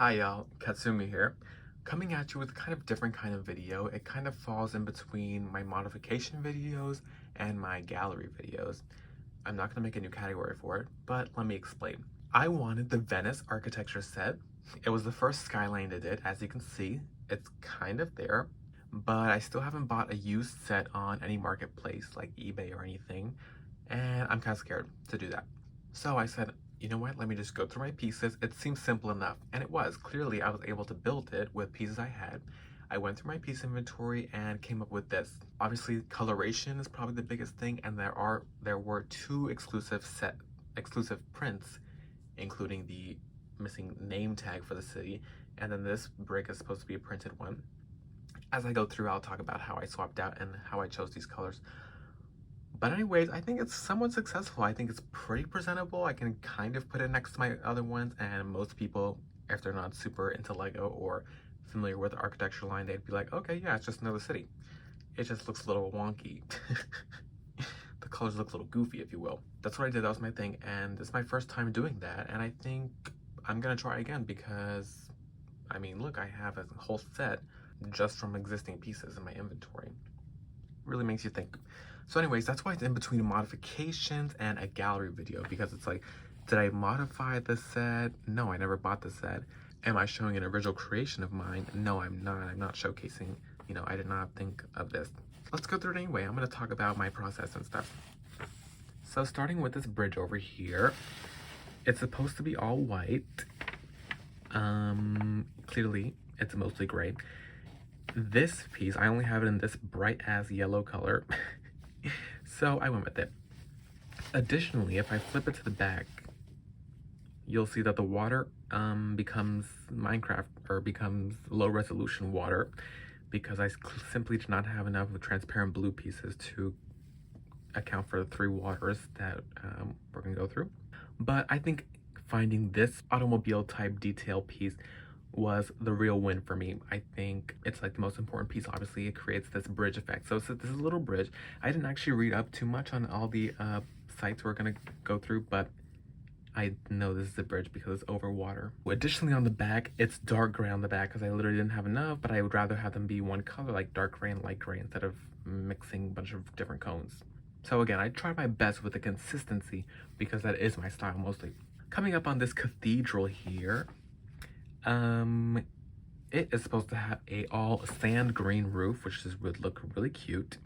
Hi y'all, Katsumi here, coming at you with a kind of different kind of video. It kind of falls in between my modification videos and my gallery videos. I'm not going to make a new category for it, but let me explain. I wanted the Venice architecture set. It was the first skyline they did. As you can see, it's kind of there, but I still haven't bought a used set on any marketplace like eBay or anything, and I'm kind of scared to do that. So I said, you know what, let me just go through my pieces. It seems simple enough, and it was. Clearly, I was able to build it with pieces I had. I went through my piece inventory and came up with this. Obviously, coloration is probably the biggest thing, and there were two exclusive prints, including the missing name tag for the city, and then this brick is supposed to be a printed one. As I go through, I'll talk about how I swapped out and how I chose these colors. But anyways, I think it's somewhat successful. I think it's pretty presentable. I can kind of put it next to my other ones, and most people, if they're not super into Lego or familiar with the architecture line, they'd be like, okay, yeah, it's just another city. It just looks a little wonky. The colors look a little goofy, if you will. That's what I did. That was my thing, and it's my first time doing that, and I think I'm gonna try again because, I mean, look, I have a whole set just from existing pieces in my inventory. Really makes you think. So anyways, that's why it's in between modifications and a gallery video, because it's like, did I modify the set? No, I never bought the set. Am I showing an original creation of mine? No, I'm not. I'm not showcasing, I did not think of this. Let's go through it anyway. I'm going to talk about my process and stuff. So starting with this bridge over here, it's supposed to be all white. Clearly, it's mostly gray. This piece, I only have it in this bright ass yellow color. So I went with it. Additionally, if I flip it to the back, you'll see that the water becomes Minecraft, or becomes low resolution water, because I simply did not have enough of transparent blue pieces to account for the three waters that we're gonna go through. But I think finding this automobile type detail piece was the real win for me. I think it's like the most important piece. Obviously, it creates this bridge effect. So this is a little bridge. I didn't actually read up too much on all the sites we're gonna go through, but I know this is a bridge because it's over water. Additionally, on the back, it's dark gray on the back because I literally didn't have enough, but I would rather have them be one color, like dark gray and light gray, instead of mixing a bunch of different cones. So again, I tried my best with the consistency because that is my style mostly. Coming up on this cathedral here, it is supposed to have a all sand green roof, which would look really cute.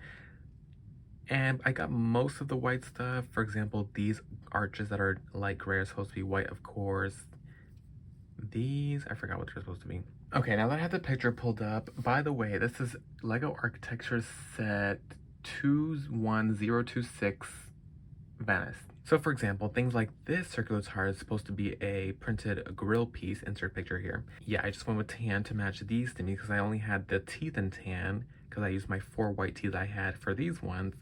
And I got most of the white stuff. For example, these arches that are light gray are supposed to be white, of course. These, I forgot what they're supposed to be. Okay, now that I have the picture pulled up, by the way, this is LEGO Architecture Set 21026 Venice. So for example, things like this circular tire is supposed to be a printed grill piece, insert picture here. Yeah, I just went with tan to match these to me because I only had the teeth in tan because I used my 4 white teeth I had for these ones.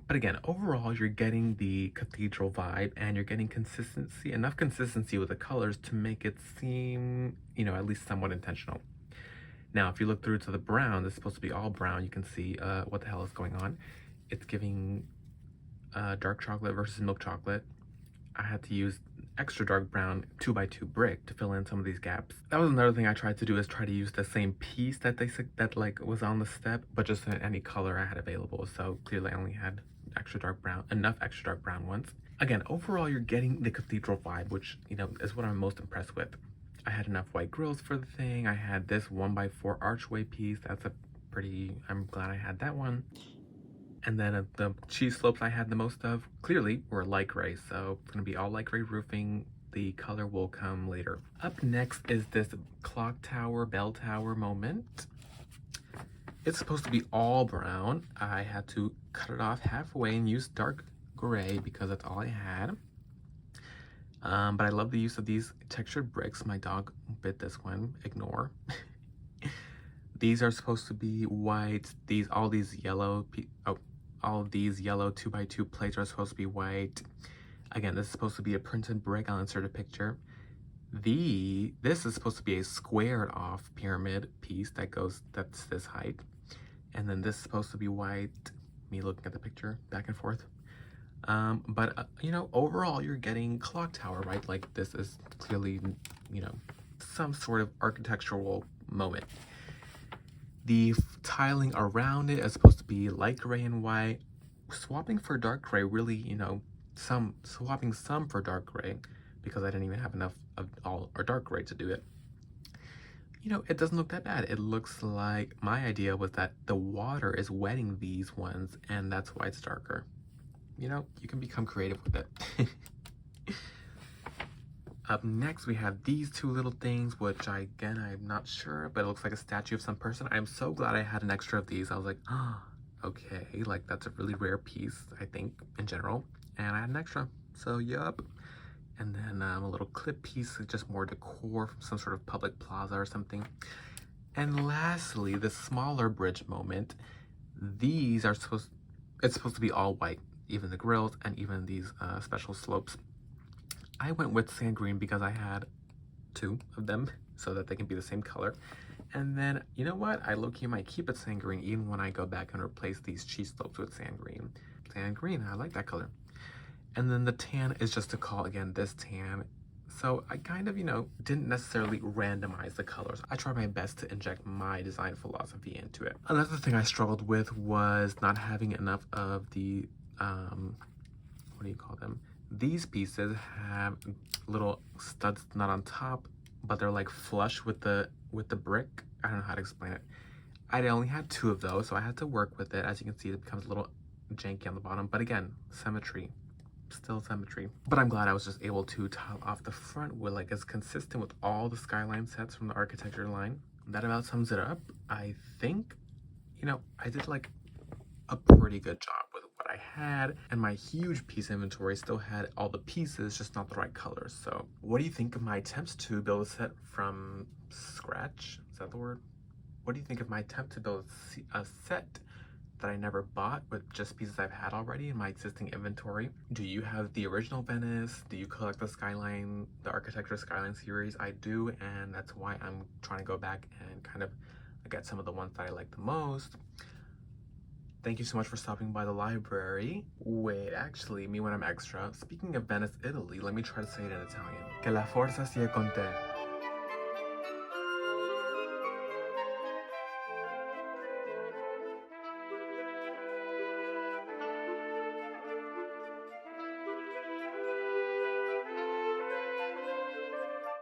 But again, overall, you're getting the cathedral vibe and you're getting consistency, enough consistency with the colors to make it seem, at least somewhat intentional. Now, if you look through to the brown, it's supposed to be all brown. You can see what the hell is going on. It's giving dark chocolate versus milk chocolate. I had to use extra dark brown 2x2 brick to fill in some of these gaps. That was another thing I tried to do, is try to use the same piece that was on the step, but just in any color I had available. So clearly I only had enough extra dark brown ones. Again, overall you're getting the cathedral vibe, which is what I'm most impressed with. I had enough white grills for the thing. I had this 1x4 archway piece. I'm glad I had that one. And then the cheese slopes I had the most of, clearly, were light gray. So it's going to be all light gray roofing. The color will come later. Up next is this clock tower, bell tower moment. It's supposed to be all brown. I had to cut it off halfway and use dark gray because that's all I had. But I love the use of these textured bricks. My dog bit this one. Ignore. These are supposed to be white. All these yellow 2x2 plates are supposed to be white. Again, this is supposed to be a printed brick. I'll insert a picture. This is supposed to be a squared off pyramid piece that's this height. And then this is supposed to be white. Me looking at the picture back and forth. But overall you're getting clock tower, right? Like this is clearly, some sort of architectural moment. The tiling around it is supposed to be light gray and white. Swapping for dark gray really, you know, swapping some for dark gray because I didn't even have enough of all or dark gray to do it. You know, it doesn't look that bad. It looks like my idea was that the water is wetting these ones and that's why it's darker. You know, you can become creative with it. Up next, we have these two little things, which again, I'm not sure, but it looks like a statue of some person. I'm so glad I had an extra of these. I was like, oh, okay, like that's a really rare piece, I think, in general. And I had an extra, so yup. And then a little clip piece, just more decor from some sort of public plaza or something. And lastly, the smaller bridge moment. These are it's supposed to be all white, even the grills and even these special slopes. I went with sand green because I had 2 of them so that they can be the same color. And then, you know what? I low-key might keep it sand green even when I go back and replace these cheese slopes with sand green. Sand green, I like that color. And then the tan is just to call, again, this tan. So I kind of, you know, didn't necessarily randomize the colors. I tried my best to inject my design philosophy into it. Another thing I struggled with was not having enough of the, what do you call them? These pieces have little studs not on top, but they're like flush with the brick. I don't know how to explain it. I only had 2 of those, so I had to work with it. As you can see, it becomes a little janky on the bottom, but again, symmetry. Still symmetry. But I'm glad I was just able to tile off the front with like it's consistent with all the skyline sets from the architecture line. That about sums it up. I think, you know, I did like a pretty good job with what I had, and my huge piece inventory still had all the pieces, just not the right colors. So what do you think of my attempts to build a set from scratch? Is that the word? What do you think of my attempt to build a set that I never bought with just pieces I've had already in my existing inventory? Do you have the original Venice? Do you collect the Skyline, the Architecture Skyline series? I do, and that's why I'm trying to go back and kind of get some of the ones that I like the most. Thank you so much for stopping by the library. Wait, actually, me when I'm extra. Speaking of Venice, Italy, let me try to say it in Italian. Che la forza sia con te.